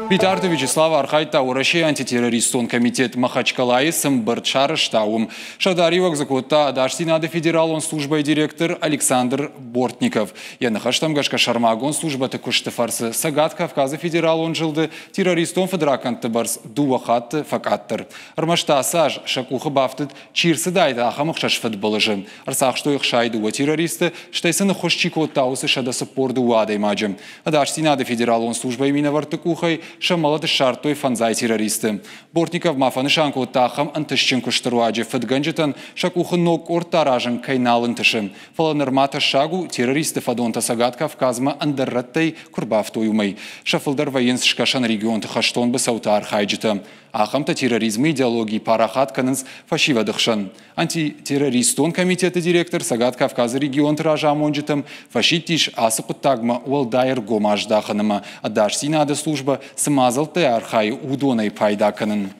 Битарты Вячеслава Архайта ураши антитеррористон комитет Махачкалаи Самбарчара штаум. Шадаривак закутта Адаштинады федералон службой директор Александр Бортников. Янахаштам Гашка Шармагон служба текушты фарсы Сагат Кавказа федералон жилды террористон федраканты барс дуахатты факаттыр. Армашта саж шакуха бафтыд чирсы дайда ахамық шашфыд балыжын. Арсақ что их шайды уа террористы штайсыны хошчико таусы шадасы порды уадай маджым. Адаштинады федералон службой минаварты кухай шамалады шартой фанзай террористы. Бортников мафаны шанку тахам антышченку штыруаджи фадганджитан шакухы ног ортаражын кайналын тышын. Фаланырмата шагу террористы фадонта Сагат Кавказма андырраттай курбафтой умай. Шафылдар военс шкашан регион тахаштон басаута архайджита. Ахамта терроризм идеологии парахат канынс фашива дыхшан. Антитеррористон комитеты директор Сагат Кавказа регион тража монджитам фашиттиш асықыттагма уалдайыр гомаж даханыма. Адаш синады служба смазал архай удоной пайда канын.